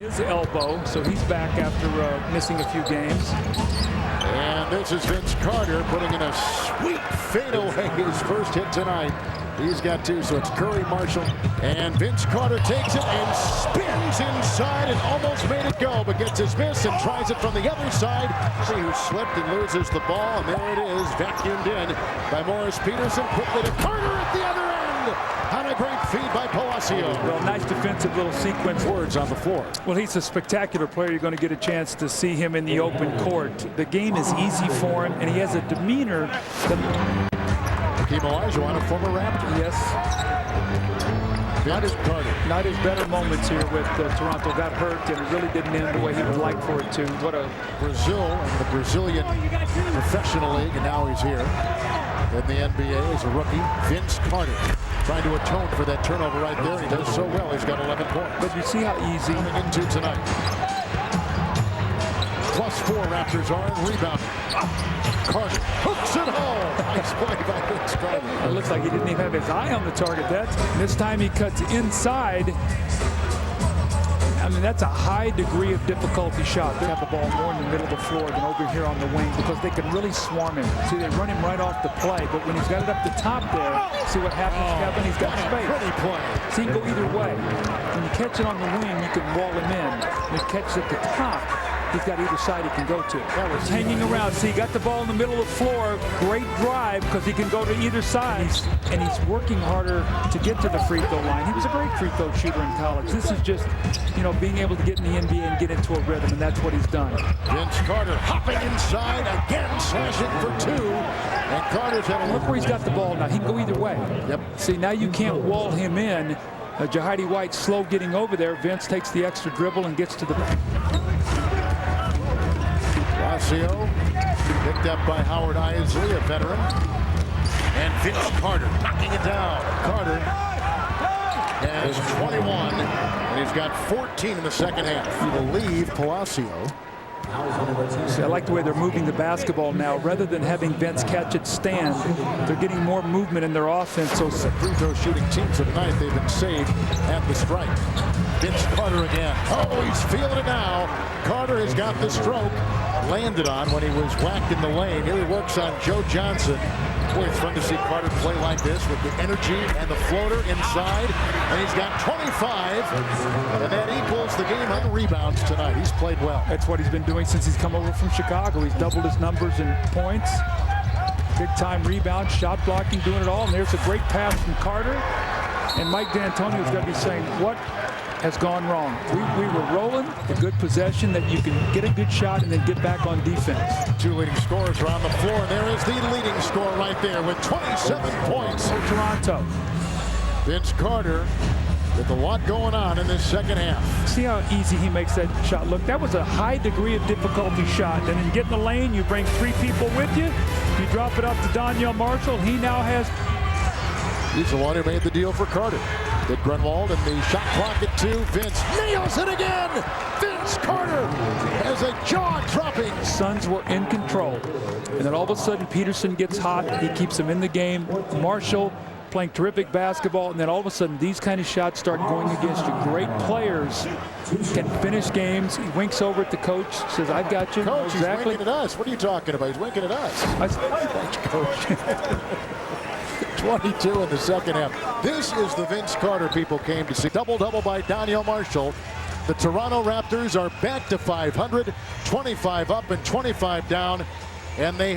His elbow, so he's back after missing a few games. And this is Vince Carter putting in a sweet fadeaway, his first hit tonight. He's got two, so it's Curry, Marshall, and Vince Carter takes it and spins inside and almost made it go, but gets his miss and tries it from the other side. See who slipped and loses the ball, and there it is, vacuumed in by Morris Peterson. Quickly to Carter at the other end. On a great feed by Palacio. Well, nice defensive little sequence. Words on the floor. Well, he's a spectacular player. You're going to get a chance to see him in the open court. The game is easy for him, and he has a demeanor that... Hakeem Olajuwon, a former Raptor. Yes. Not his better moments here with Toronto. Got hurt, and it really didn't end the way he would like for it to. What a... Brazil and the Brazilian Professional League, and now he's here in the NBA as a rookie. Vince Carter trying to atone for that turnover right there. He does so well. He's got 11 points. But you see how easy... Coming into tonight. +4 Raptors are in rebound. Carter hooks it home. Nice play by Vince Carter. It looks like he didn't even have his eye on the target. This time he cuts inside. I mean, that's a high degree of difficulty shot. They have the ball more in the middle of the floor than over here on the wing because they can really swarm him. See, they run him right off the play, but when he's got it up the top there, see what happens, Kevin? He's got space. Pretty play. See, he can go either way. When you catch it on the wing, you can wall him in. When you catch it at the top, he's got either side he can go to. That was hanging around. See, he got the ball in the middle of the floor. Great drive because he can go to either side. And he's working harder to get to the free throw line. He was a great free throw shooter in college. This is just, you know, being able to get in the NBA and get into a rhythm, and that's what he's done. Vince Carter hopping inside again, slashing for two. And Carter's had a look where he's got the ball now. He can go either way. Yep. See, now you can't wall him in. Jahidi White slow getting over there. Vince takes the extra dribble and gets to the... Palacio picked up by Howard Isley, a veteran. And Vince Carter knocking it down. Carter has 21, and he's got 14 in the second half. You believe Palacio. See, I like the way they're moving the basketball now. Rather than having Vince catch it stand, they're getting more movement in their offense. So free throw shooting teams of the night, they've been saved at the stripe. Vince Carter again. Oh, he's feeling it now. Carter has got the stroke. Landed on when he was whacked in the lane. Here he works on Joe Johnson. Boy, it's fun to see Carter play like this with the energy and the floater inside. And he's got 25, and that equals the game on rebounds tonight. He's played well. That's what he's been doing since he's come over from Chicago. He's doubled his numbers in points, big-time rebound, shot blocking, doing it all. And there's a great pass from Carter. And Mike D'Antonio's got to be saying, what has gone wrong? We were rolling, a good possession that you can get a good shot and then get back on defense. Two leading scorers are on the floor, and there is the leading scorer right there with 27 points for Toronto. Vince Carter with a lot going on in this second half. See how easy he makes that shot look? That was a high degree of difficulty shot. And then get in the lane, you bring three people with you, you drop it up to Donyell Marshall. He now has... He's the one who made the deal for Carter. Dick Grunwald and the shot clock at 2. Vince nails it again. Vince Carter has a jaw-dropping. Suns were in control. And then all of a sudden Peterson gets hot. He keeps them in the game. Marshall playing terrific basketball. And then all of a sudden these kind of shots start going against you. Great players can finish games. He winks over at the coach, says, I've got you. Coach, exactly. He's winking at us. What are you talking about? He's winking at us. Thanks, Coach. 22 in the second half. This is the Vince Carter people came to see. Double-double by Donyell Marshall. The Toronto Raptors are back to 500, 25 up and 25 down, and they